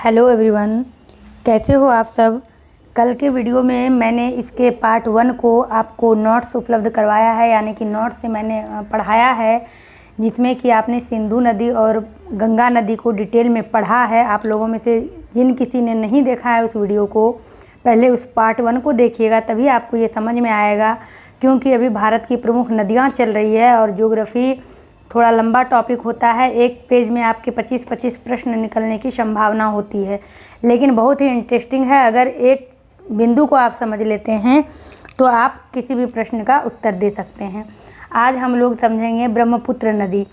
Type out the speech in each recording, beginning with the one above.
Hello everyone, कैसे हो आप सब। कल के वीडियो में मैंने इसके पार्ट 1 को आपको नोट्स उपलब्ध करवाया है, यानी कि नोट्स से मैंने पढ़ाया है, जिसमें कि आपने सिंधु नदी और गंगा नदी को डिटेल में पढ़ा है। आप लोगों में से जिन किसी ने नहीं देखा है उस वीडियो को, पहले उस पार्ट 1 को देखिएगा, तभी आपको ये समझ में आएगा। क्योंकि अभी भारत की प्रमुख नदियाँ चल रही है और ज्योग्राफी थोड़ा लंबा टॉपिक होता है। एक पेज में आपके 25-25 प्रश्न निकलने की संभावना होती है, लेकिन बहुत ही इंटरेस्टिंग है। अगर एक बिंदु को आप समझ लेते हैं तो आप किसी भी प्रश्न का उत्तर दे सकते हैं। आज हम लोग समझेंगे ब्रह्मपुत्र नदी।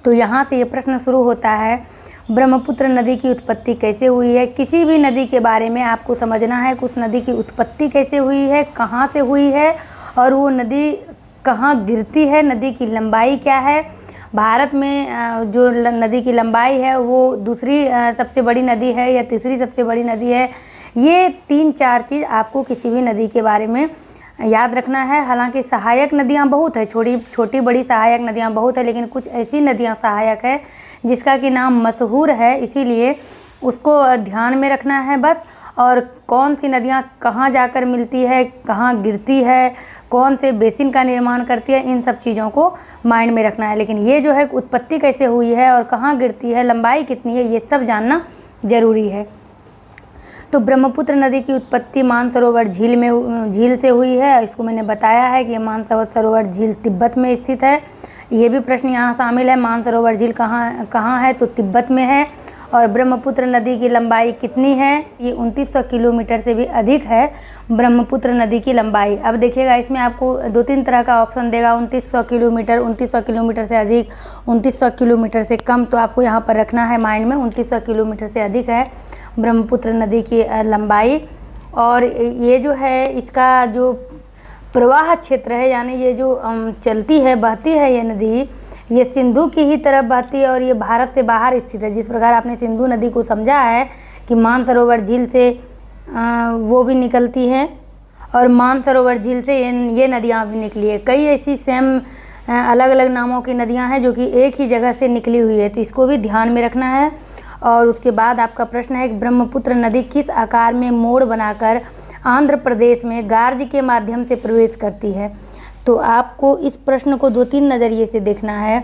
तो यहाँ से ये प्रश्न शुरू होता है, ब्रह्मपुत्र नदी की उत्पत्ति कैसे हुई है। किसी भी नदी के बारे में आपको समझना है कि उस नदी की उत्पत्ति कैसे हुई है, कहाँ से हुई है और वो नदी कहाँ गिरती है, नदी की लंबाई क्या है। भारत में जो नदी की लंबाई है वो दूसरी सबसे बड़ी नदी है या तीसरी सबसे बड़ी नदी है। ये 3-4 चीज़ आपको किसी भी नदी के बारे में याद रखना है। हालांकि सहायक नदियाँ बहुत है, छोटी बड़ी सहायक नदियाँ बहुत है, लेकिन कुछ ऐसी नदियाँ सहायक है जिसका कि नाम मशहूर है, इसीलिए उसको ध्यान में रखना है बस। और कौन सी नदियाँ कहाँ जाकर मिलती है, कहाँ गिरती है, कौन से बेसिन का निर्माण करती है, इन सब चीज़ों को माइंड में रखना है। लेकिन ये जो है उत्पत्ति कैसे हुई है और कहाँ गिरती है, लंबाई कितनी है, ये सब जानना ज़रूरी है। तो ब्रह्मपुत्र नदी की उत्पत्ति मानसरोवर झील से हुई है। इसको मैंने बताया है कि मानसरोवर झील तिब्बत में स्थित है। ये भी प्रश्न यहाँ शामिल है, मानसरोवर झील कहाँ है, तो तिब्बत में है। और ब्रह्मपुत्र नदी की लंबाई कितनी है, ये 2900 किलोमीटर से भी अधिक है ब्रह्मपुत्र नदी की लंबाई। अब देखिएगा, इसमें आपको 2-3 तरह का ऑप्शन देगा, 2900 किलोमीटर, 2900 किलोमीटर से अधिक, 2900 किलोमीटर से कम। तो आपको यहाँ पर रखना है माइंड में 2900 किलोमीटर से अधिक है ब्रह्मपुत्र नदी की लंबाई। और ये जो है इसका जो प्रवाह क्षेत्र है, यानी ये जो चलती है, बहती है ये नदी, ये सिंधु की ही तरफ बहती है और ये भारत से बाहर स्थित है। जिस प्रकार आपने सिंधु नदी को समझा है कि मानसरोवर झील से वो भी निकलती है और मानसरोवर झील से ये नदियाँ भी निकली है। कई ऐसी सेम अलग अलग नामों की नदियाँ हैं जो कि एक ही जगह से निकली हुई है, तो इसको भी ध्यान में रखना है। और उसके बाद आपका प्रश्न है कि ब्रह्मपुत्र नदी किस आकार में मोड़ बनाकर आंध्र प्रदेश में गार्ज के माध्यम से प्रवेश करती है। तो आपको इस प्रश्न को 2-3 नज़रिए से देखना है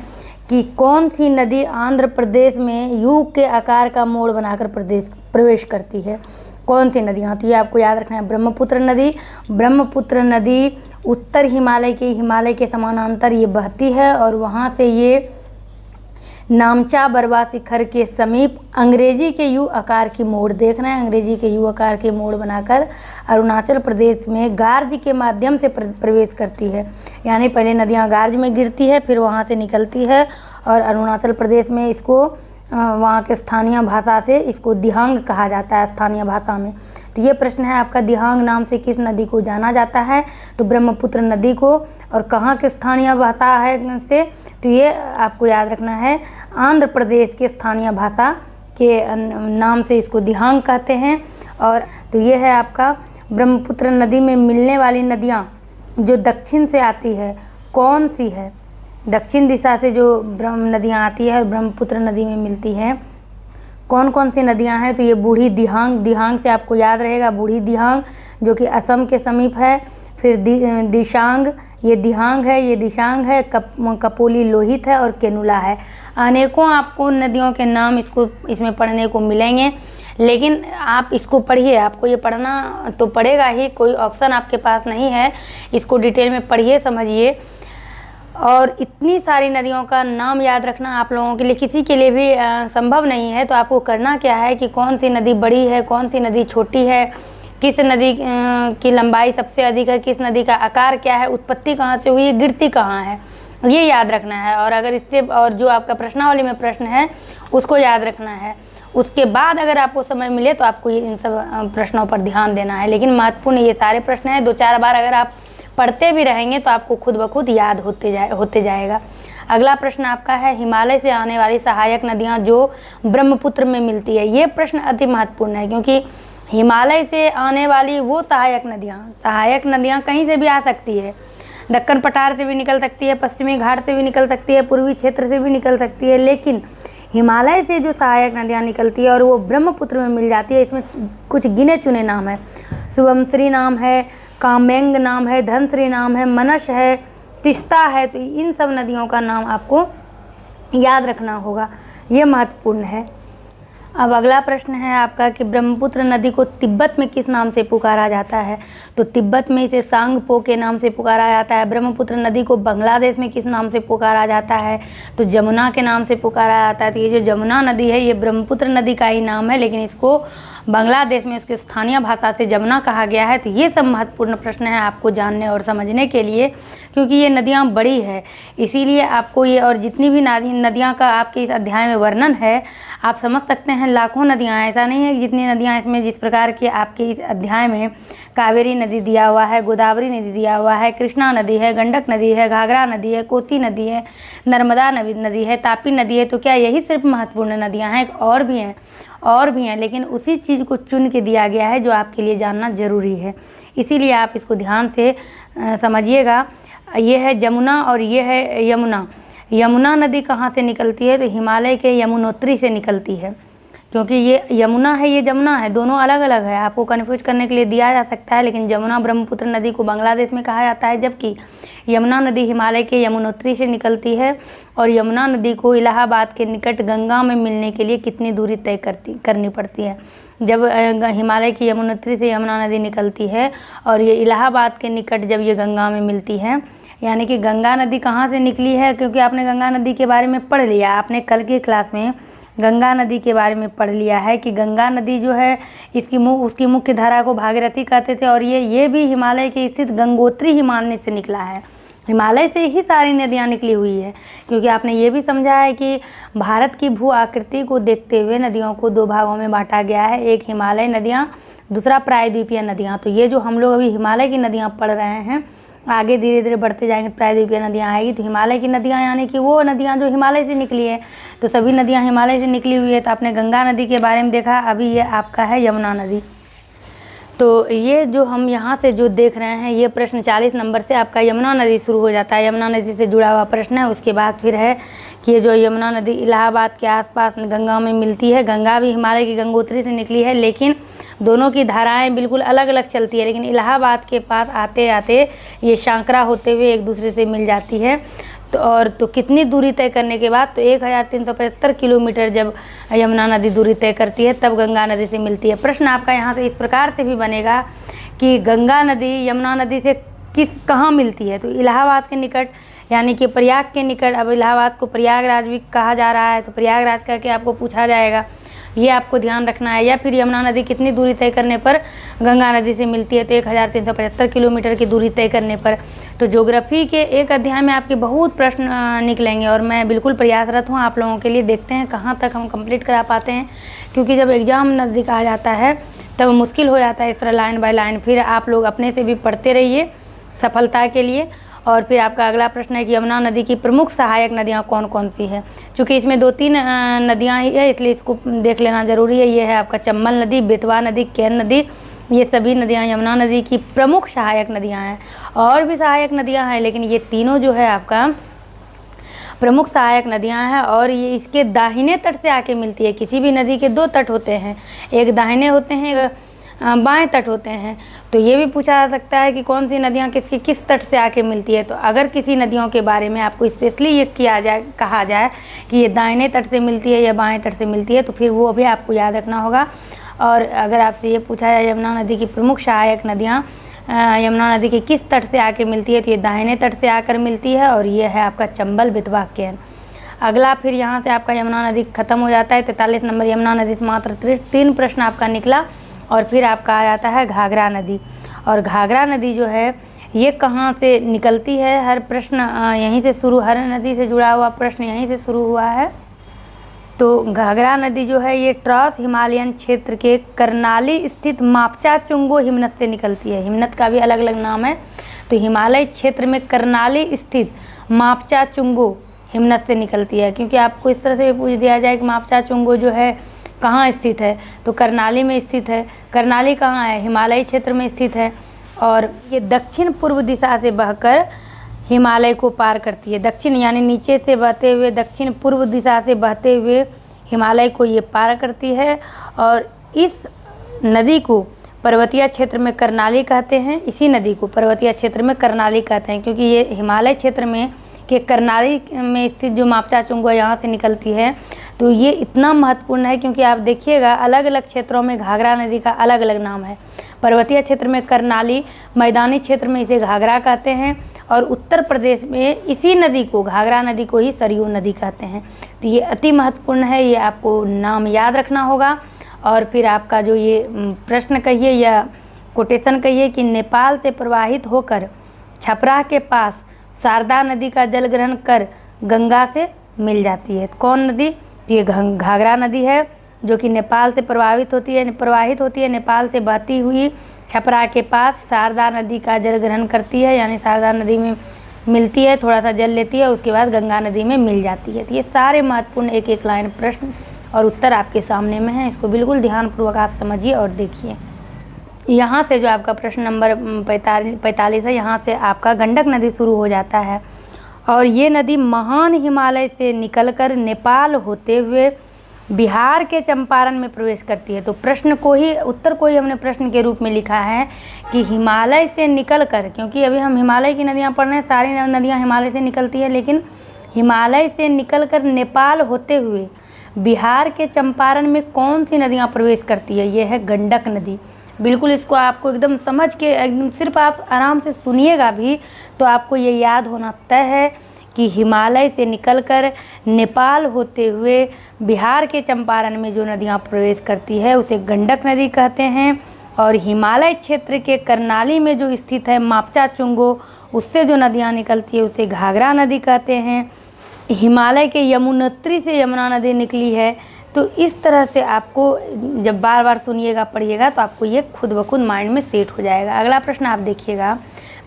कि कौन सी नदी आंध्र प्रदेश में यू के आकार का मोड़ बनाकर प्रवेश करती है, कौन सी नदियाँ। तो ये आपको याद रखना है, ब्रह्मपुत्र नदी उत्तर हिमालय के समानांतर ये बहती है और वहाँ से ये नामचा बरवा शिखर के समीप अंग्रेजी के यू आकार की मोड़, देखना है, अंग्रेजी के यू आकार के मोड़ बनाकर अरुणाचल प्रदेश में गार्ज के माध्यम से प्रवेश करती है। यानी पहले नदियाँ गार्ज में गिरती है, फिर वहाँ से निकलती है और अरुणाचल प्रदेश में इसको वहाँ के स्थानीय भाषा से इसको दिहांग कहा जाता है, स्थानीय भाषा में। तो ये प्रश्न है आपका, दिहांग नाम से किस नदी को जाना जाता है, तो ब्रह्मपुत्र नदी को। और कहाँ के स्थानीय भाषा है से, तो ये आपको याद रखना है, आंध्र प्रदेश के स्थानीय भाषा के नाम से इसको दिहांग कहते हैं। और तो ये है आपका ब्रह्मपुत्र नदी में मिलने वाली नदियाँ जो दक्षिण से आती है, कौन सी है, दक्षिण दिशा से जो नदियाँ आती है और ब्रह्मपुत्र नदी में मिलती हैं, कौन कौन सी नदियाँ हैं। तो ये बूढ़ी दिहांग से आपको याद रहेगा, बूढ़ी दिहांग जो कि असम के समीप है। फिर दिशांग, ये दिहांग है, ये दिशांग है, कपोली लोहित है और केनुला है। अनेकों आपको नदियों के नाम इसमें पढ़ने को मिलेंगे, लेकिन आप इसको पढ़िए, आपको ये पढ़ना तो पड़ेगा ही, कोई ऑप्शन आपके पास नहीं है। इसको डिटेल में पढ़िए, समझिए। और इतनी सारी नदियों का नाम याद रखना आप लोगों के लिए, किसी के लिए भी संभव नहीं है। तो आपको करना क्या है कि कौन सी नदी बड़ी है, कौन सी नदी छोटी है, किस नदी की लंबाई सबसे अधिक है, किस नदी का आकार क्या है, उत्पत्ति कहाँ से हुई है, गिरती कहाँ है, ये याद रखना है। और अगर इससे और जो आपका प्रश्नावली में प्रश्न है उसको याद रखना है। उसके बाद अगर आपको समय मिले तो आपको इन सब प्रश्नों पर ध्यान देना है। लेकिन महत्वपूर्ण ये सारे प्रश्न हैं, 2-4 बार अगर आप पढ़ते भी रहेंगे तो आपको खुद ब खुद याद होते जाएगा। अगला प्रश्न आपका है, हिमालय से आने वाली सहायक नदियाँ जो ब्रह्मपुत्र में मिलती है। ये प्रश्न अति महत्वपूर्ण है, क्योंकि हिमालय से आने वाली वो सहायक नदियाँ कहीं से भी आ सकती है, दक्कन पठार से भी निकल सकती है, पश्चिमी घाट से भी निकल सकती है, पूर्वी क्षेत्र से भी निकल सकती है, लेकिन हिमालय से जो सहायक नदियाँ निकलती है और वो ब्रह्मपुत्र में मिल जाती है, इसमें कुछ गिने चुने नाम है। शुभमश्री नाम है, कामेंग नाम है, धनश्री नाम है, मनस है, तिस्ता है। तो इन सब नदियों का नाम आपको याद रखना होगा, ये महत्वपूर्ण है। अब अगला प्रश्न है आपका कि ब्रह्मपुत्र नदी को तिब्बत में किस नाम से पुकारा जाता है? तो तिब्बत में इसे सांगपो के नाम से पुकारा जाता है। ब्रह्मपुत्र नदी को बांग्लादेश में किस नाम से पुकारा जाता है? तो जमुना के नाम से पुकारा जाता है। तो ये जो जमुना नदी है ये ब्रह्मपुत्र नदी का ही नाम है, लेकिन इसको बांग्लादेश में उसके स्थानीय भाषा से जमुना कहा गया है। तो ये सब महत्वपूर्ण प्रश्न है आपको जानने और समझने के लिए, क्योंकि ये नदियाँ बड़ी है, इसीलिए आपको ये और जितनी भी नदियाँ का आपके इस अध्याय में वर्णन है आप समझ सकते हैं लाखों नदियाँ। ऐसा नहीं है कि जितनी नदियाँ इसमें जिस प्रकार की आपके इस अध्याय में कावेरी नदी दिया हुआ है, गोदावरी नदी दिया हुआ है, कृष्णा नदी है, गंडक नदी है, घाघरा नदी है, कोसी नदी है, नर्मदा नदी है, तापी नदी है। तो क्या यही सिर्फ महत्वपूर्ण नदियाँ हैं? और भी हैं, लेकिन उसी चीज़ को चुन के दिया गया है जो आपके लिए जानना ज़रूरी है, इसीलिए आप इसको ध्यान से समझिएगा। ये है जमुना और ये है यमुना। यमुना नदी कहाँ से निकलती है? तो हिमालय के यमुनोत्री से निकलती है, क्योंकि ये यमुना है, ये जमुना है, दोनों अलग अलग है। आपको कन्फ्यूज करने के लिए दिया जा सकता है, लेकिन जमुना ब्रह्मपुत्र नदी को बांग्लादेश में कहा जाता है, जबकि यमुना नदी हिमालय के यमुनोत्री से निकलती है। और यमुना नदी को इलाहाबाद के निकट गंगा में मिलने के लिए कितनी दूरी तय करनी पड़ती है? जब हिमालय की यमुनोत्री से यमुना नदी निकलती है और ये इलाहाबाद के निकट जब ये गंगा में मिलती है, यानी कि गंगा नदी कहाँ से निकली है? क्योंकि आपने गंगा नदी के बारे में पढ़ लिया, आपने कल की क्लास में गंगा नदी के बारे में पढ़ लिया है कि गंगा नदी जो है उसकी मुख्य धारा को भागीरथी कहते थे, और ये भी हिमालय के स्थित गंगोत्री हिमालय से निकला है। हिमालय से ही सारी नदियाँ निकली हुई है, क्योंकि आपने ये भी समझा है कि भारत की भू आकृति को देखते हुए नदियों को दो भागों में बांटा गया है, एक हिमालय नदियाँ, दूसरा प्रायद्वीपीय नदियाँ। तो ये जो हम लोग अभी हिमालय की नदियाँ पढ़ रहे हैं, आगे धीरे धीरे बढ़ते जाएंगे प्रायद्वीपीय नदियाँ आएगी। तो हिमालय की नदियाँ यानी कि वो नदियाँ जो हिमालय से निकली है, तो सभी नदियाँ हिमालय से निकली हुई है। तो आपने गंगा नदी के बारे में देखा, अभी ये आपका है यमुना नदी। तो ये जो हम यहाँ से जो देख रहे हैं, ये प्रश्न 40 नंबर से आपका यमुना नदी शुरू हो जाता है, यमुना नदी से जुड़ा हुआ प्रश्न है। उसके बाद फिर है कि ये जो यमुना नदी इलाहाबाद के आसपास गंगा में मिलती है। गंगा भी हिमालय की गंगोत्री से निकली है, लेकिन दोनों की धाराएं बिल्कुल अलग अलग चलती है, लेकिन इलाहाबाद के पास आते आते ये शांकरा होते हुए एक दूसरे से मिल जाती है। तो कितनी दूरी तय करने के बाद? तो 1375 किलोमीटर जब यमुना नदी दूरी तय करती है तब गंगा नदी से मिलती है। प्रश्न आपका यहाँ से इस प्रकार से भी बनेगा कि गंगा नदी यमुना नदी से कहाँ मिलती है? तो इलाहाबाद के निकट, यानी कि प्रयाग के निकट। अब इलाहाबाद को प्रयागराज भी कहा जा रहा है, तो प्रयागराज करके आपको पूछा जाएगा, ये आपको ध्यान रखना है। या फिर यमुना नदी कितनी दूरी तय करने पर गंगा नदी से मिलती है? तो 1375 किलोमीटर की दूरी तय करने पर। तो ज्योग्राफी के एक अध्याय में आपके बहुत प्रश्न निकलेंगे, और मैं बिल्कुल प्रयासरत हूँ आप लोगों के लिए। देखते हैं कहाँ तक हम कंप्लीट करा पाते हैं, क्योंकि जब एग्ज़ाम नज़दीक आ जाता है तब मुश्किल हो जाता है इस तरह लाइन बाय लाइन। फिर आप लोग अपने से भी पढ़ते रहिए सफलता के लिए। और फिर आपका अगला प्रश्न है कि यमुना नदी की प्रमुख सहायक नदियाँ कौन कौन सी है? चूँकि इसमें 2-3 नदियाँ ही है, इसलिए इसको देख लेना ज़रूरी है। ये है आपका चंबल नदी, बेतवा नदी, केन नदी, ये सभी नदियाँ यमुना नदी की प्रमुख सहायक नदियाँ हैं। और भी सहायक नदियाँ हैं, लेकिन ये तीनों जो है आपका प्रमुख सहायक नदियाँ हैं। और ये इसके दाहिने तट से आके मिलती है। किसी भी नदी के 2 तट होते हैं, एक दाहिने होते हैं, बाएं तट होते हैं। तो ये भी पूछा जा सकता है कि कौन सी नदियाँ किस तट से आके मिलती है। तो अगर किसी नदियों के बारे में आपको स्पेशली ये कहा जाए कि ये दाहिने तट से मिलती है या बाएं तट से मिलती है, तो फिर वो भी आपको याद रखना होगा। और अगर आपसे ये पूछा जाए यमुना नदी की प्रमुख सहायक नदियाँ यमुना नदी के किस तट से आके मिलती है, तो ये दाहिने तट से आकर मिलती है, और ये है आपका चंबल, बेतवा, केन। अगला फिर यहाँ से आपका यमुना नदी खत्म हो जाता है। 43 नंबर यमुना नदी से मात्र 3 प्रश्न आपका निकला। और फिर आपका आ जाता है घाघरा नदी। और घाघरा नदी जो है ये कहाँ से निकलती है? हर प्रश्न यहीं से शुरू, हर नदी से जुड़ा हुआ प्रश्न यहीं से शुरू हुआ है। तो घाघरा नदी जो है ये ट्रांस हिमालयन क्षेत्र के करनाली स्थित मापचा चुंगो हिमनद से निकलती है। हिमनद का भी अलग अलग नाम है। तो हिमालय क्षेत्र में करनाली स्थित मापचा चुंगो हिमनद से निकलती है। क्योंकि आपको इस तरह से भी पूछ दिया जाए कि मापचा चुंगो जो है कहाँ स्थित है, तो करनाली में स्थित है। करनाली कहाँ है? हिमालय क्षेत्र में स्थित है। और ये दक्षिण पूर्व दिशा से बहकर हिमालय को पार करती है। दक्षिण यानी नीचे से बहते हुए दक्षिण पूर्व दिशा से बहते हुए हिमालय को ये पार करती है। और इस नदी को पर्वतीय क्षेत्र में कर्णाली कहते हैं। इसी नदी को पर्वतीय क्षेत्र में कर्णाली कहते हैं क्योंकि ये हिमालय क्षेत्र में के कर्णाली में स्थित जो मापचा चुंगो यहाँ से निकलती है। तो ये इतना महत्वपूर्ण है क्योंकि आप देखिएगा अलग अलग क्षेत्रों में घाघरा नदी का अलग अलग नाम है। पर्वतीय क्षेत्र में कर्णाली, मैदानी क्षेत्र में इसे घाघरा कहते हैं और उत्तर प्रदेश में इसी नदी को, घाघरा नदी को ही सरयू नदी कहते हैं। तो ये अति महत्वपूर्ण है, ये आपको नाम याद रखना होगा। और फिर आपका जो ये प्रश्न कहिए या कोटेशन कहिए कि नेपाल से प्रवाहित होकर छपरा के पास शारदा नदी का जल ग्रहण कर गंगा से मिल जाती है। कौन नदी? ये घाघरा नदी है जो कि नेपाल से प्रवाहित होती है, नेपाल से बहती हुई छपरा के पास शारदा नदी का जल ग्रहण करती है, यानी शारदा नदी में मिलती है, थोड़ा सा जल लेती है, उसके बाद गंगा नदी में मिल जाती है। तो ये सारे महत्वपूर्ण एक एक लाइन प्रश्न और उत्तर आपके सामने में है, इसको बिल्कुल ध्यानपूर्वक आप समझिए और देखिए। यहाँ से जो आपका प्रश्न नंबर 45 है, यहाँ से आपका गंडक नदी शुरू हो जाता है और ये नदी महान हिमालय से निकलकर नेपाल होते हुए बिहार के चंपारण में प्रवेश करती है। तो प्रश्न को ही, उत्तर को ही हमने प्रश्न के रूप में लिखा है कि हिमालय से निकलकर, क्योंकि अभी हम हिमालय की नदियाँ पढ़ रहे हैं, सारी नदियाँ हिमालय से निकलती है, लेकिन हिमालय से निकलकर नेपाल होते हुए बिहार के चंपारण में कौन सी नदियाँ प्रवेश करती है? ये है गंडक नदी। बिल्कुल इसको आपको एकदम समझ के, एकदम सिर्फ आप आराम से सुनिएगा भी तो आपको ये याद होना तय है कि हिमालय से निकलकर नेपाल होते हुए बिहार के चंपारण में जो नदियाँ प्रवेश करती है उसे गंडक नदी कहते हैं। और हिमालय क्षेत्र के कर्णाली में जो स्थित है मापचा चुंगो, उससे जो नदियाँ निकलती है उसे घाघरा नदी कहते हैं। हिमालय के यमुनोत्री से यमुना नदी निकली है। तो इस तरह से आपको जब बार बार सुनिएगा, पढ़िएगा तो आपको ये खुद ब खुद माइंड में सेट हो जाएगा। अगला प्रश्न आप देखिएगा,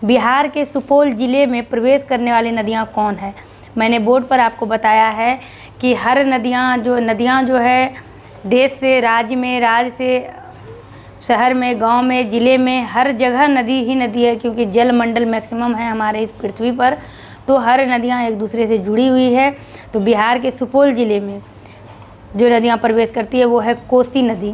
बिहार के सुपौल ज़िले में प्रवेश करने वाली नदियाँ कौन है? मैंने बोर्ड पर आपको बताया है कि हर नदियाँ जो है देश से, राज्य में, राज्य से शहर में, गांव में, ज़िले में, हर जगह नदी ही नदी है क्योंकि जल मंडल मैक्सिमम है हमारे इस पृथ्वी पर। तो हर नदियाँ एक दूसरे से जुड़ी हुई है। तो बिहार के सुपौल ज़िले में जो नदियाँ प्रवेश करती है वो है कोसी नदी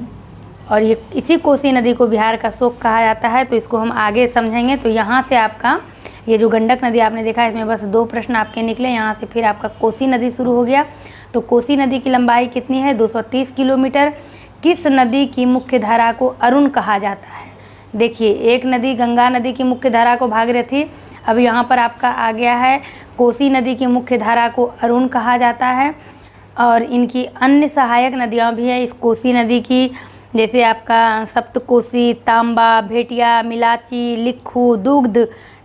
और ये इसी कोसी नदी को बिहार का शोक कहा जाता है। तो इसको हम आगे समझेंगे। तो यहाँ से आपका ये जो गंडक नदी आपने देखा, इसमें बस 2 प्रश्न आपके निकले। यहाँ से फिर आपका कोसी नदी शुरू हो गया। तो कोसी नदी की लंबाई कितनी है? 230 किलोमीटर। किस नदी की मुख्य धारा को अरुण कहा जाता है? देखिए, एक नदी गंगा नदी की मुख्य धारा को भागीरथी, अब यहाँ पर आपका आ गया है कोसी नदी की मुख्य धारा को अरुण कहा जाता है। और इनकी अन्य सहायक नदियाँ भी हैं इस कोसी नदी की, जैसे आपका सप्तकोसी, तांबा, भेटिया, मिलाची, लिखू, दुग्ध,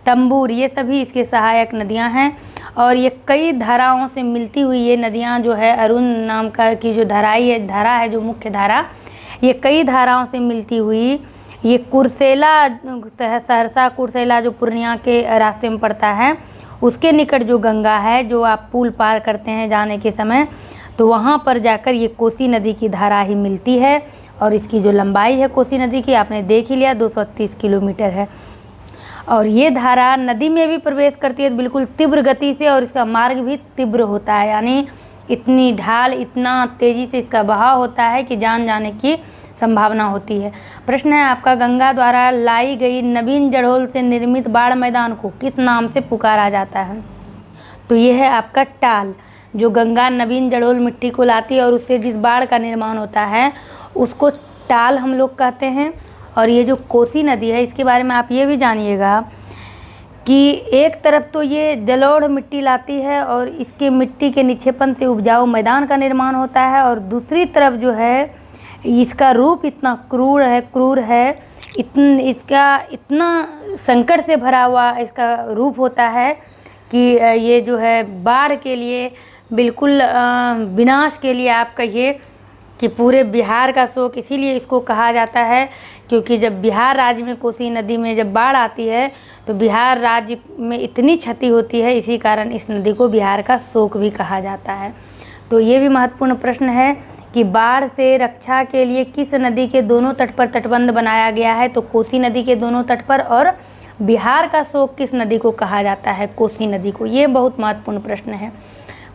तंबूर, ये सभी इसके सहायक नदियाँ हैं। और ये कई धाराओं से मिलती हुई ये नदियाँ जो है अरुण नाम का की जो धारा है जो मुख्य धारा, ये कई धाराओं से मिलती हुई ये कुर्सेला, सहरसा कुर्सेला जो पूर्णिया के रास्ते में पड़ता है, उसके निकट जो गंगा है, जो आप पुल पार करते हैं जाने के समय, तो वहाँ पर जाकर ये कोसी नदी की धारा ही मिलती है। और इसकी जो लंबाई है कोसी नदी की आपने देख ही लिया, 230 किलोमीटर है। और ये धारा नदी में भी प्रवेश करती है बिल्कुल तीव्र गति से और इसका मार्ग भी तीव्र होता है, यानी इतनी ढाल, इतना तेज़ी से इसका बहाव होता है कि जान जाने की संभावना होती है। प्रश्न है आपका, गंगा द्वारा लाई गई नवीन जड़ोल से निर्मित बाढ़ मैदान को किस नाम से पुकारा जाता है? तो ये है आपका टाल। जो गंगा नवीन जड़ोल मिट्टी को लाती है और उससे जिस बाढ़ का निर्माण होता है उसको टाल हम लोग कहते हैं। और ये जो कोसी नदी है इसके बारे में आप ये भी जानिएगा कि एक तरफ तो ये जलोढ़ मिट्टी लाती है और इसके मिट्टी के निक्षेपण से उपजाऊ मैदान का निर्माण होता है, और दूसरी तरफ जो है इसका रूप इतना क्रूर है, इसका इतना संकट से भरा हुआ इसका रूप होता है कि ये जो है बाढ़ के लिए बिल्कुल विनाश के लिए आप कहिए कि पूरे बिहार का शोक इसीलिए इसको कहा जाता है, क्योंकि जब बिहार राज्य में कोसी नदी में जब बाढ़ आती है तो बिहार राज्य में इतनी क्षति होती है, इसी कारण इस नदी को बिहार का शोक भी कहा जाता है। तो ये भी महत्वपूर्ण प्रश्न है कि बाढ़ से रक्षा के लिए किस नदी के दोनों तट पर तटबंध बनाया गया है? तो कोसी नदी के दोनों तट पर और बिहार का शोक किस नदी को कहा जाता है? कोसी नदी को। ये बहुत महत्वपूर्ण प्रश्न है।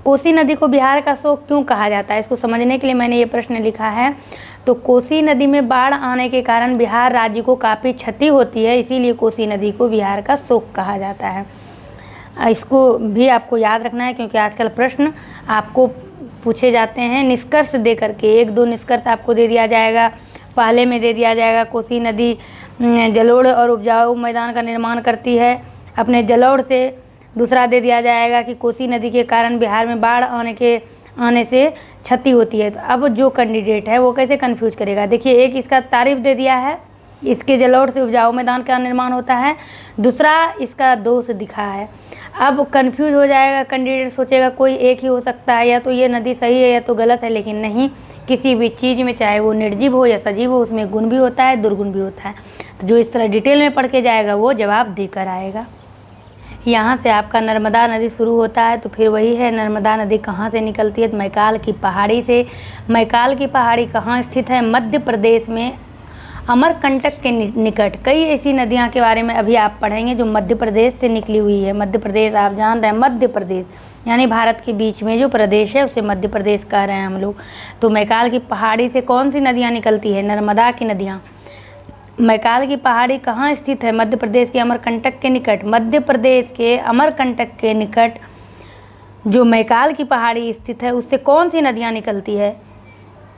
कोसी नदी को बिहार का शोक क्यों कहा जाता है, इसको समझने के लिए मैंने ये प्रश्न लिखा है। तो कोसी नदी में बाढ़ आने के कारण बिहार राज्य को काफ़ी क्षति होती है, इसीलिए कोसी नदी को बिहार का शोक कहा जाता है। इसको भी आपको याद रखना है, क्योंकि आजकल प्रश्न आपको पूछे जाते हैं निष्कर्ष दे करके। 1-2 निष्कर्ष आपको दे दिया जाएगा। पहले में दे दिया जाएगा कोसी नदी जलोढ़ और उपजाऊ मैदान का निर्माण करती है अपने जलोढ़ से। दूसरा दे दिया जाएगा कि कोसी नदी के कारण बिहार में बाढ़ आने से क्षति होती है। तो अब जो कैंडिडेट है वो कैसे कंफ्यूज करेगा? देखिए, एक इसका तारीफ दे दिया है, इसके जलोढ़ से उपजाऊ मैदान का निर्माण होता है। दूसरा इसका दोष दिखा है। अब कंफ्यूज हो जाएगा कैंडिडेट, सोचेगा कोई एक ही हो सकता है, या तो ये नदी सही है या तो गलत है। लेकिन नहीं, किसी भी चीज़ में चाहे वो निर्जीव हो या सजीव हो, उसमें गुण भी होता है, दुर्गुण भी होता है। तो जो इस तरह डिटेल में पढ़ के जाएगा वो जवाब देकर आएगा। यहाँ से आपका नर्मदा नदी शुरू होता है, तो फिर वही है, नर्मदा नदी कहाँ से निकलती है? तो मैकाल की पहाड़ी से। मैकाल की पहाड़ी कहाँ स्थित है? मध्य प्रदेश में अमरकंटक के निकट। कई ऐसी नदियाँ के बारे में अभी आप पढ़ेंगे जो मध्य प्रदेश से निकली हुई है। मध्य प्रदेश आप जान रहे हैं, मध्य प्रदेश यानी भारत के बीच में जो प्रदेश है उसे मध्य प्रदेश कह रहे हैं हम लोग। तो मैकाल की पहाड़ी से कौन सी नदियाँ निकलती है? नर्मदा की नदियाँ। मैकाल की पहाड़ी कहाँ स्थित है? मध्य प्रदेश के अमरकंटक के निकट। मध्य प्रदेश के अमरकंटक के निकट जो मैकाल की पहाड़ी स्थित है, उससे कौन सी नदियाँ निकलती है?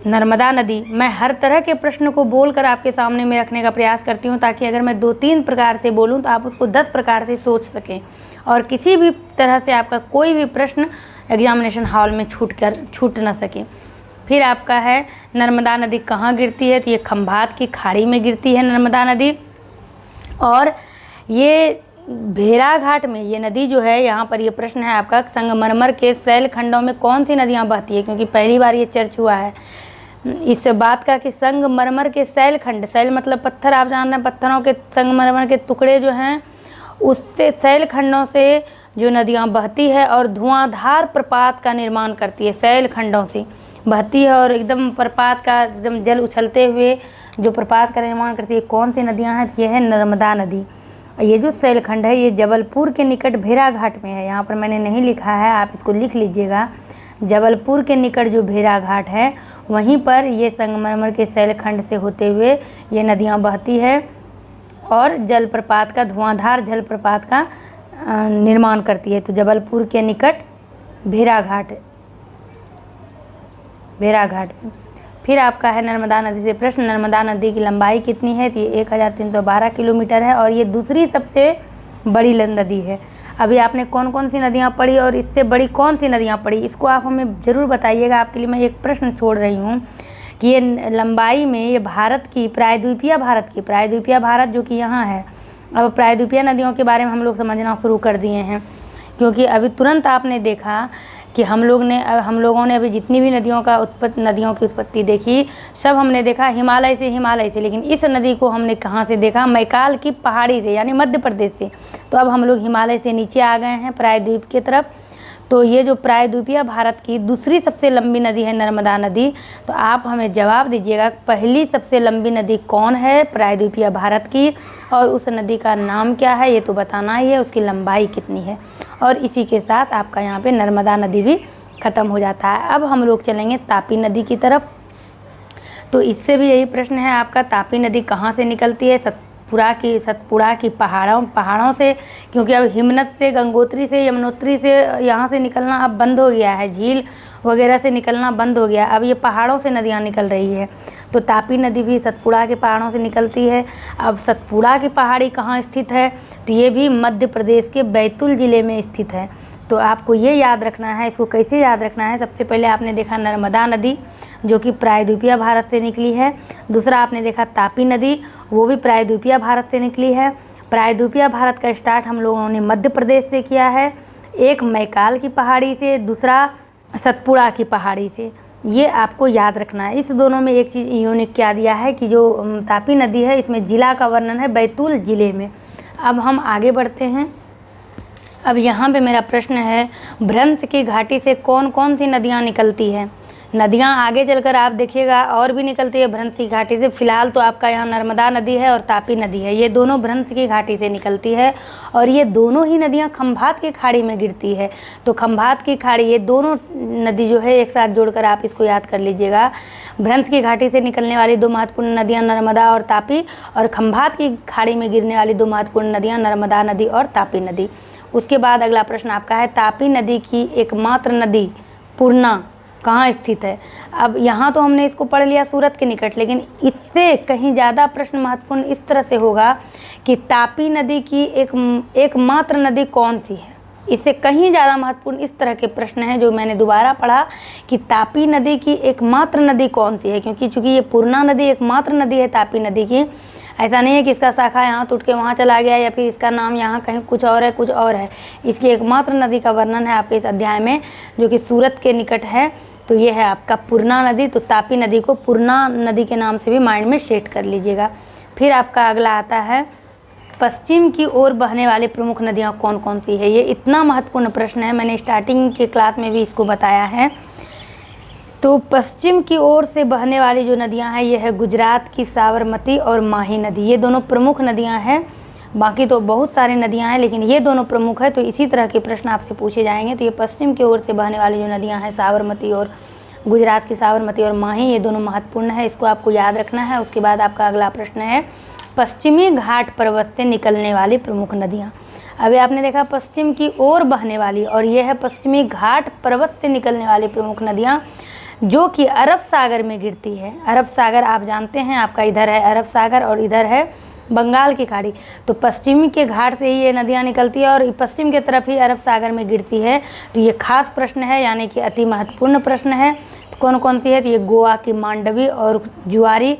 नर्मदा नदी। मैं हर तरह के प्रश्न को बोलकर आपके सामने में रखने का प्रयास करती हूँ, ताकि अगर मैं 2-3 प्रकार से बोलूँ तो आप उसको 10 प्रकार से सोच सकें और किसी भी तरह से आपका कोई भी प्रश्न एग्जामिनेशन हॉल में छूट ना सके। फिर आपका है नर्मदा नदी कहाँ गिरती है? तो ये खंभात की खाड़ी में गिरती है नर्मदा नदी। और ये भेड़ाघाट में ये नदी जो है, यहाँ पर ये प्रश्न है आपका, संगमरमर के शैल खंडों में कौन सी नदियाँ बहती है? क्योंकि पहली बार ये चर्च हुआ है इस बात का कि संगमरमर के शैल खंड, शैल मतलब पत्थर, आप जान रहे हैं, पत्थरों के संगमरमर के टुकड़े जो हैं उससे शैल खंडों से जो नदियाँ बहती है और धुआंधार प्रपात का निर्माण करती है। शैल खंडों से बहती है और एकदम प्रपात का एकदम जल उछलते हुए जो प्रपात का निर्माण करती है। कौन सी नदियाँ हैं? तो ये है नर्मदा नदी। ये जो शैलखंड है ये जबलपुर के निकट भेड़ाघाट में है। यहाँ पर मैंने नहीं लिखा है, आप इसको लिख लीजिएगा। जबलपुर के निकट जो भेड़ाघाट है वहीं पर ये संगमरमर के शैलखंड से होते हुए ये नदियाँ बहती है और जलप्रपात का, धुआंधार जलप्रपात का निर्माण करती है। तो जबलपुर के निकट भेड़ाघाट में। फिर आपका है नर्मदा नदी से प्रश्न, नर्मदा नदी की लंबाई कितनी है? तो ये 1312 किलोमीटर है और ये दूसरी सबसे बड़ी नदी है। अभी आपने कौन कौन सी नदियाँ पढ़ी और इससे बड़ी कौन सी नदियाँ पढ़ी, इसको आप हमें ज़रूर बताइएगा। आपके लिए मैं एक प्रश्न छोड़ रही हूँ कि ये लंबाई में ये भारत की प्रायद्वीपीय भारत जो कि यहाँ है। अब प्रायद्वीपीय नदियों के बारे में हम लोग समझना शुरू कर दिए हैं, क्योंकि अभी तुरंत आपने देखा कि हम लोगों ने अभी जितनी भी नदियों की उत्पत्ति देखी, सब हमने देखा हिमालय से। लेकिन इस नदी को हमने कहाँ से देखा? मैकाल की पहाड़ी से, यानी मध्य प्रदेश से। तो अब हम लोग हिमालय से नीचे आ गए हैं प्रायद्वीप की तरफ। तो ये जो प्रायद्वीपीय भारत की दूसरी सबसे लंबी नदी है नर्मदा नदी। तो आप हमें जवाब दीजिएगा, पहली सबसे लंबी नदी कौन है प्रायद्वीपीय भारत की, और उस नदी का नाम क्या है ये तो बताना ही है, उसकी लंबाई कितनी है। और इसी के साथ आपका यहाँ पे नर्मदा नदी भी ख़त्म हो जाता है। अब हम लोग चलेंगे तापी नदी की तरफ। तो इससे भी यही प्रश्न है आपका, तापी नदी कहाँ से निकलती है? सतपुड़ा की पहाड़ों से, क्योंकि अब हिमनद से, गंगोत्री से, यमुनोत्री से यहाँ से निकलना अब बंद हो गया है, झील वगैरह से निकलना बंद हो गया, अब ये पहाड़ों से नदियाँ निकल रही है। तो तापी नदी भी सतपुड़ा के पहाड़ों से निकलती है। अब सतपुड़ा की पहाड़ी कहाँ स्थित है? तो ये भी मध्य प्रदेश के बैतूल ज़िले में स्थित है। तो आपको ये याद रखना है। इसको कैसे याद रखना है? सबसे पहले आपने देखा नर्मदा नदी जो कि प्रायद्वीपीय भारत से निकली है। दूसरा आपने देखा तापी नदी, वो भी प्रायद्वीपीय भारत से निकली है। प्रायद्वीपीय भारत का स्टार्ट हम लोगों ने मध्य प्रदेश से किया है, एक मैकाल की पहाड़ी से, दूसरा सतपुड़ा की पहाड़ी से। ये आपको याद रखना है। इस दोनों में एक चीज़ यूनिक क्या दिया है कि जो तापी नदी है इसमें ज़िला का वर्णन है बैतूल ज़िले में। अब हम आगे बढ़ते हैं। अब यहाँ पे मेरा प्रश्न है, भ्रंश की घाटी से कौन कौन सी नदियाँ निकलती है? नदियाँ आगे चलकर आप देखिएगा और भी निकलती है भ्रंश की घाटी से। फिलहाल तो आपका यहाँ नर्मदा नदी है और तापी नदी है, ये दोनों भ्रंश की घाटी से निकलती है और ये दोनों ही नदियाँ खंभात की खाड़ी में गिरती है। तो खंभात की खाड़ी, ये दोनों नदी जो है एक साथ जोड़कर आप इसको याद कर लीजिएगा। भ्रंश की घाटी से निकलने वाली दो महत्वपूर्ण नदियाँ नर्मदा और तापी, और खंभात की खाड़ी में गिरने वाली दो महत्वपूर्ण नदियाँ नर्मदा नदी और तापी नदी। उसके बाद अगला प्रश्न आपका है, तापी नदी की एकमात्र नदी पूर्णा कहाँ स्थित है। अब यहाँ तो हमने इसको पढ़ लिया सूरत के निकट, लेकिन इससे कहीं ज़्यादा प्रश्न महत्वपूर्ण इस तरह से होगा कि तापी नदी की एकमात्र नदी कौन सी है। इससे कहीं ज़्यादा महत्वपूर्ण इस तरह के प्रश्न हैं जो मैंने दोबारा पढ़ा कि तापी नदी की एकमात्र नदी कौन सी है, क्योंकि चूँकि ये पूर्णा नदी एकमात्र नदी है तापी नदी की। ऐसा नहीं है कि इसका शाखा यहाँ टूट के वहाँ चला गया या फिर इसका नाम यहाँ कहीं कुछ और है कुछ और है। इसकी एकमात्र नदी का वर्णन है आपके इस अध्याय में, जो कि सूरत के निकट है। तो ये है आपका पूर्णा नदी। तो तापी नदी को पूर्णा नदी के नाम से भी माइंड में सेट कर लीजिएगा। फिर आपका अगला आता है, पश्चिम की ओर बहने वाली प्रमुख नदियाँ कौन कौन सी है। ये इतना महत्वपूर्ण प्रश्न है, मैंने स्टार्टिंग के क्लास में भी इसको बताया है। तो पश्चिम की ओर से बहने वाली जो नदियाँ हैं, ये है गुजरात की साबरमती और माही नदी। ये दोनों प्रमुख नदियाँ हैं, बाकी तो बहुत सारी नदियाँ हैं लेकिन ये दोनों प्रमुख है। तो इसी तरह के प्रश्न आपसे पूछे जाएंगे। तो ये पश्चिम की ओर से बहने वाली जो नदियाँ हैं, साबरमती और गुजरात की साबरमती और माही, ये दोनों महत्वपूर्ण है, इसको आपको याद रखना है। उसके बाद आपका अगला प्रश्न है, पश्चिमी घाट पर्वत से निकलने वाली प्रमुख नदियाँ। अभी आपने देखा पश्चिम की ओर बहने वाली, और ये है पश्चिमी घाट पर्वत से निकलने वाली प्रमुख नदियाँ जो कि अरब सागर में गिरती है। अरब सागर आप जानते हैं, आपका इधर है अरब सागर और इधर है बंगाल की खाड़ी। तो पश्चिमी के घाट से ही ये नदियाँ निकलती है और पश्चिम के तरफ ही अरब सागर में गिरती है। तो ये खास प्रश्न है, यानी कि अति महत्वपूर्ण प्रश्न है। तो कौन कौन सी है, तो ये गोवा की मांडवी और जुआरी,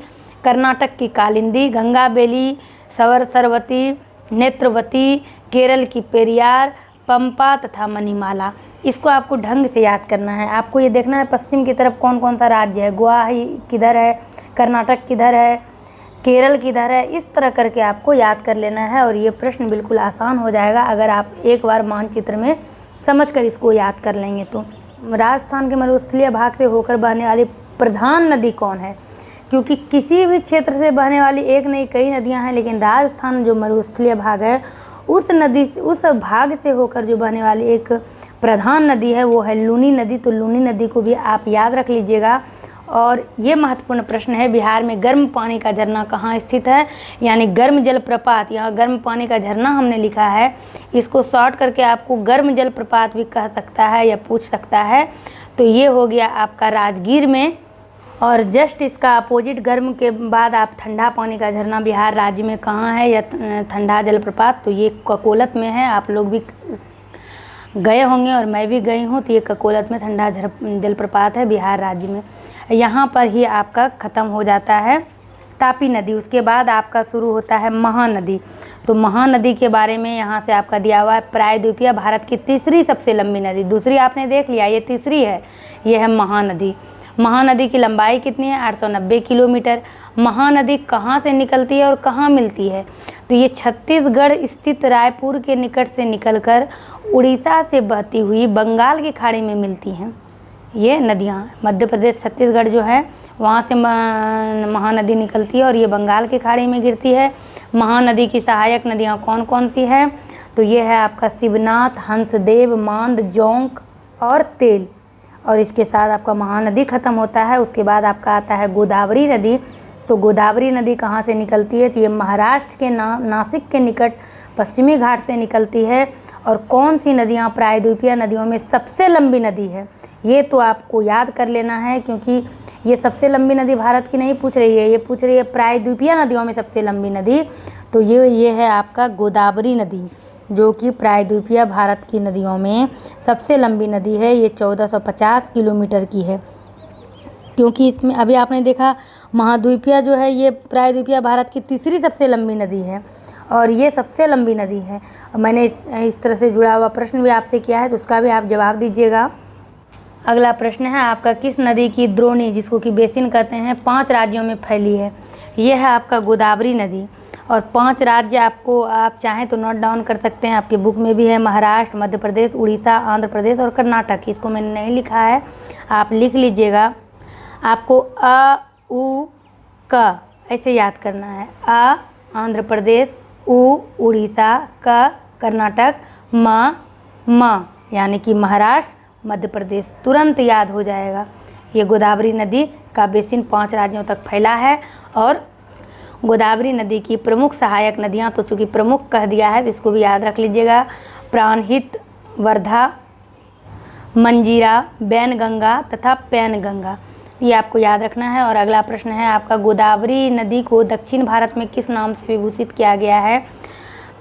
कर्नाटक की कालिंदी, गंगा बेली, सरवती, नेत्रवती, केरल की पेरियार, पंपा तथा मणिमाला। इसको आपको ढंग से याद करना है। आपको ये देखना है पश्चिम की तरफ कौन कौन सा राज्य है, गोवा ही किधर है, कर्नाटक किधर है, केरल किधर है, इस तरह करके आपको याद कर लेना है। और ये प्रश्न बिल्कुल आसान हो जाएगा अगर आप एक बार मानचित्र में समझकर इसको याद कर लेंगे। तो राजस्थान के मरुस्थलीय भाग से होकर बहने वाली प्रधान नदी कौन है, क्योंकि किसी भी क्षेत्र से बहने वाली एक नहीं कई नदियां हैं, लेकिन राजस्थान जो मरुस्थलीय भाग है उस भाग से होकर जो बहने वाली एक प्रधान नदी है वो है लूनी नदी। तो लूनी नदी को भी आप याद रख लीजिएगा। और ये महत्वपूर्ण प्रश्न है, बिहार में गर्म पानी का झरना कहाँ स्थित है, यानी गर्म जल प्रपात। यहाँ गर्म पानी का झरना हमने लिखा है, इसको शॉर्ट करके आपको गर्म जल प्रपात भी कह सकता है या पूछ सकता है। तो ये हो गया आपका राजगीर में। और जस्ट इसका अपोजिट गर्म के बाद आप ठंडा पानी का झरना बिहार राज्य में कहाँ है या ठंडा जलप्रपात, तो ये ककोलत में है। आप लोग भी गए होंगे और मैं भी गई हूँ। तो ये ककोलत में ठंडा जलप्रपात है बिहार राज्य में। यहाँ पर ही आपका ख़त्म हो जाता है तापी नदी। उसके बाद आपका शुरू होता है महानदी। तो महानदी के बारे में यहाँ से आपका दिया हुआ है, प्रायद्वीपीय भारत की तीसरी सबसे लंबी नदी। दूसरी आपने देख लिया, ये तीसरी है, ये है महानदी। महानदी की लंबाई कितनी है, 890 किलोमीटर। महानदी कहाँ से निकलती है और कहाँ मिलती है, तो ये छत्तीसगढ़ स्थित रायपुर के निकट से निकलकर उड़ीसा से बहती हुई बंगाल की खाड़ी में मिलती हैं ये नदियाँ। मध्य प्रदेश छत्तीसगढ़ जो है वहाँ से महानदी निकलती है और ये बंगाल की खाड़ी में गिरती है। महानदी की सहायक नदियाँ कौन कौन सी है, तो ये है आपका शिवनाथ, हंसदेव, मांद, जोंक और तेल। और इसके साथ आपका महानदी ख़त्म होता है। उसके बाद आपका आता है गोदावरी नदी। तो गोदावरी नदी कहाँ से निकलती है, तो ये महाराष्ट्र के नासिक के निकट पश्चिमी घाट से निकलती है। और कौन सी नदियाँ प्रायद्वीपीय नदियों में सबसे लंबी नदी है, ये तो आपको याद कर लेना है, क्योंकि ये सबसे लंबी नदी भारत की नहीं पूछ रही है, ये पूछ रही है प्रायद्वीपीय नदियों में सबसे लंबी नदी। तो ये है आपका गोदावरी नदी, जो कि प्रायद्वीपीय भारत की नदियों में सबसे लंबी नदी है। ये 1450 किलोमीटर की है, क्योंकि इसमें अभी आपने देखा महाद्वीपीय जो है ये प्रायद्वीपीय भारत की तीसरी सबसे लंबी नदी है और ये सबसे लंबी नदी है। मैंने इस तरह से जुड़ा हुआ प्रश्न भी आपसे किया है, तो उसका भी आप जवाब दीजिएगा। अगला प्रश्न है आपका, किस नदी की द्रोणी, जिसको कि बेसिन कहते हैं, 5 राज्यों में फैली है। यह है आपका गोदावरी नदी। और 5 राज्य आपको आप चाहें तो नोट डाउन कर सकते हैं, आपकी बुक में भी है। महाराष्ट्र, मध्य प्रदेश, उड़ीसा, आंध्र प्रदेश और कर्नाटक। इसको मैंने नहीं लिखा है, आप लिख लीजिएगा। आपको अ, उ, क ऐसे याद करना है। अ आंध्र प्रदेश, उ उड़ीसा, क कर्नाटक, म यानी कि महाराष्ट्र, मध्य प्रदेश। तुरंत याद हो जाएगा। ये गोदावरी नदी का बेसिन 5 राज्यों तक फैला है। और गोदावरी नदी की प्रमुख सहायक नदियाँ, तो चूँकि प्रमुख कह दिया है तो इसको भी याद रख लीजिएगा। प्राणहित, वर्धा, मंजीरा, बैनगंगा तथा पैनगंगा, ये आपको याद रखना है। और अगला प्रश्न है आपका, गोदावरी नदी को दक्षिण भारत में किस नाम से विभूषित किया गया है?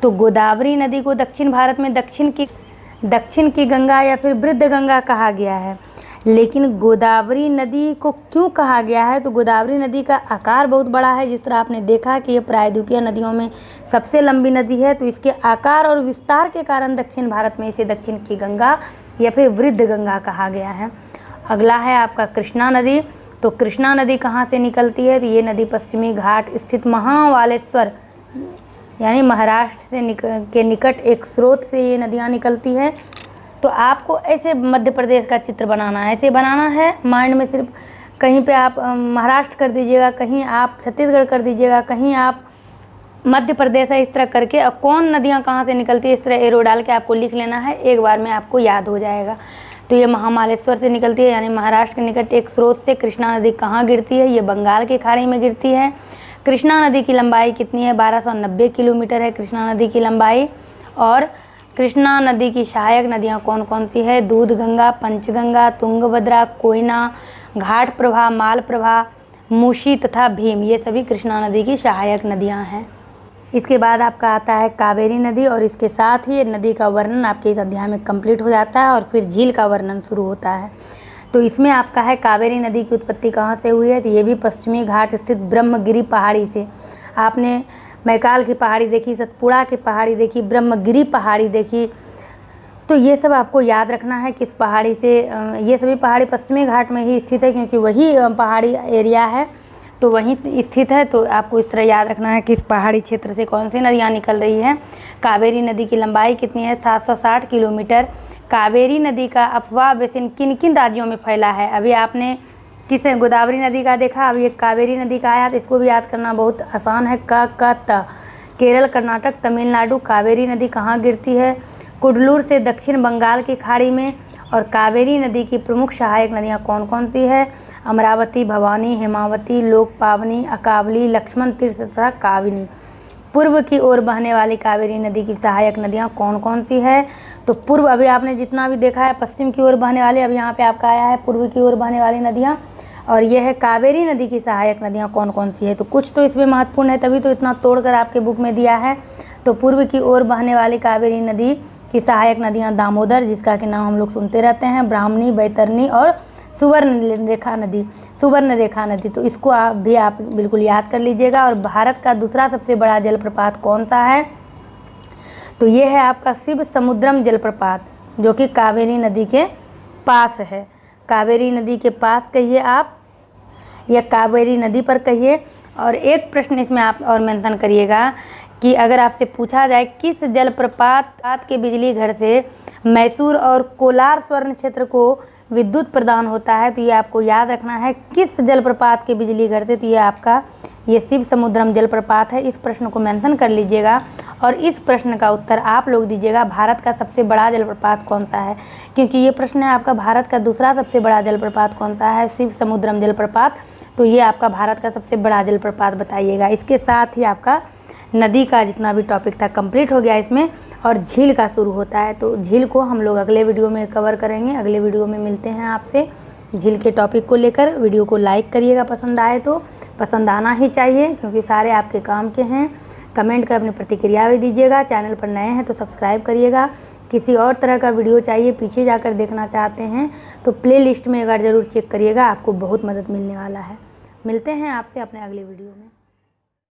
तो गोदावरी नदी को दक्षिण भारत में दक्षिण की गंगा या फिर वृद्ध गंगा कहा गया है। लेकिन गोदावरी नदी को क्यों कहा गया है? तो गोदावरी नदी का आकार बहुत बड़ा है। जिस तरह आपने देखा कि ये प्रायद्वीपीय नदियों में सबसे लंबी नदी है, तो इसके आकार और विस्तार के कारण दक्षिण भारत में इसे दक्षिण की गंगा या फिर वृद्ध गंगा कहा गया है। अगला है आपका कृष्णा नदी। तो कृष्णा नदी कहाँ से निकलती है? तो ये नदी पश्चिमी घाट स्थित महावालेश्वर यानी महाराष्ट्र के निकट एक स्रोत से ये नदियाँ निकलती है। तो आपको ऐसे मध्य प्रदेश का चित्र बनाना है, ऐसे बनाना है माइंड में। सिर्फ कहीं पे आप महाराष्ट्र कर दीजिएगा, कहीं आप छत्तीसगढ़ कर दीजिएगा, कहीं आप मध्य प्रदेश है, इस तरह करके। और कौन नदियाँ कहाँ से निकलती है इस तरह एरो डाल के आपको लिख लेना है, एक बार में आपको याद हो जाएगा। तो ये महामालेश्वर से निकलती है यानी महाराष्ट्र के निकट एक स्रोत से। कृष्णा नदी कहाँ गिरती है? ये बंगाल की खाड़ी में गिरती है। कृष्णा नदी की लंबाई कितनी है? 1290 किलोमीटर है कृष्णा नदी की लंबाई। और कृष्णा नदी की सहायक नदियाँ कौन कौन सी है? दूधगंगा, पंचगंगा, तुंगभद्रा, कोयना, घाट प्रभा, माल प्रभा, मूशी तथा भीम, ये सभी कृष्णा नदी की सहायक नदियाँ हैं। इसके बाद आपका आता है कावेरी नदी, और इसके साथ ही नदी का वर्णन आपके इस अध्याय में कंप्लीट हो जाता है और फिर झील का वर्णन शुरू होता है। तो इसमें आपका है कावेरी नदी की उत्पत्ति कहाँ से हुई है? तो ये भी पश्चिमी घाट स्थित ब्रह्मगिरी पहाड़ी से। आपने मैकाल की पहाड़ी देखी, सतपुड़ा की पहाड़ी देखी, ब्रह्मगिरी पहाड़ी देखी, तो ये सब आपको याद रखना है किस पहाड़ी से। ये सभी पहाड़ी पश्चिमी घाट में ही स्थित है क्योंकि वही पहाड़ी एरिया है, तो वहीं स्थित है। तो आपको इस तरह याद रखना है कि इस पहाड़ी क्षेत्र से कौन सी नदियाँ निकल रही हैं। कावेरी नदी की लंबाई कितनी है? 760 किलोमीटर। कावेरी नदी का अफवाह बेसिन किन किन राज्यों में फैला है? अभी आपने किस गोदावरी नदी का देखा, अभी एक कावेरी नदी का आया, तो इसको भी याद करना बहुत आसान है। त केरल, कर्नाटक, तमिलनाडु। कावेरी नदी कहाँ गिरती है? कुडलूर से दक्षिण बंगाल की खाड़ी में। और कावेरी नदी की प्रमुख सहायक नदियाँ कौन कौन सी है? अमरावती, भवानी, हेमावती, लोकपावनी, अकावली, लक्ष्मण तीर्थ तथा काविनी। पूर्व की ओर बहने वाली कावेरी नदी की सहायक नदियाँ कौन कौन सी है? तो पूर्व, अभी आपने जितना भी देखा है पश्चिम की ओर बहने वाली, अब यहाँ पे आपका आया है पूर्व की ओर बहने वाली नदियाँ, और यह है कावेरी नदी की सहायक नदियाँ कौन कौन सी है। तो कुछ तो इसमें महत्वपूर्ण है, तभी तो इतना तोड़कर आपके बुक में दिया है। तो पूर्व की ओर बहने वाली कावेरी नदी की सहायक नदियाँ दामोदर, जिसका कि नाम हम लोग सुनते रहते हैं, ब्राह्मणी, बैतरणी और सुवर्ण रेखा नदी। तो इसको आप बिल्कुल याद कर लीजिएगा। और भारत का दूसरा सबसे बड़ा जलप्रपात कौन सा है? तो ये है आपका शिव समुद्रम जलप्रपात, जो कि कावेरी नदी के पास है। कावेरी नदी के पास कहिए आप, या कावेरी नदी पर कहिए। और एक प्रश्न इसमें आप और मेंशन करिएगा कि अगर आपसे पूछा जाए किस जलप्रपात के बिजली घर से मैसूर और कोलार स्वर्ण क्षेत्र को विद्युत प्रदान होता है, तो ये आपको याद रखना है किस जलप्रपात के बिजली घर से। तो ये आपका ये शिव समुद्रम जलप्रपात है। इस प्रश्न को मेंशन कर लीजिएगा। और इस प्रश्न का उत्तर आप लोग दीजिएगा, भारत का सबसे बड़ा जलप्रपात कौन सा है, क्योंकि ये प्रश्न है आपका भारत का दूसरा सबसे बड़ा जलप्रपात कौन सा है? शिव समुद्रम जलप्रपात। तो ये आपका भारत का सबसे बड़ा जलप्रपात बताइएगा। इसके साथ ही आपका नदी का जितना भी टॉपिक था कंप्लीट हो गया इसमें, और झील का शुरू होता है। तो झील को हम लोग अगले वीडियो में कवर करेंगे। अगले वीडियो में मिलते हैं आपसे झील के टॉपिक को लेकर। वीडियो को लाइक करिएगा, पसंद आए तो। पसंद आना ही चाहिए क्योंकि सारे आपके काम के हैं। कमेंट कर अपनी प्रतिक्रिया भी दीजिएगा। चैनल पर नए हैं तो सब्सक्राइब करिएगा। किसी और तरह का वीडियो चाहिए, पीछे जाकर देखना चाहते हैं तो प्लेलिस्ट में एक बार ज़रूर चेक करिएगा, आपको बहुत मदद मिलने वाला है। मिलते हैं आपसे अपने अगले वीडियो में।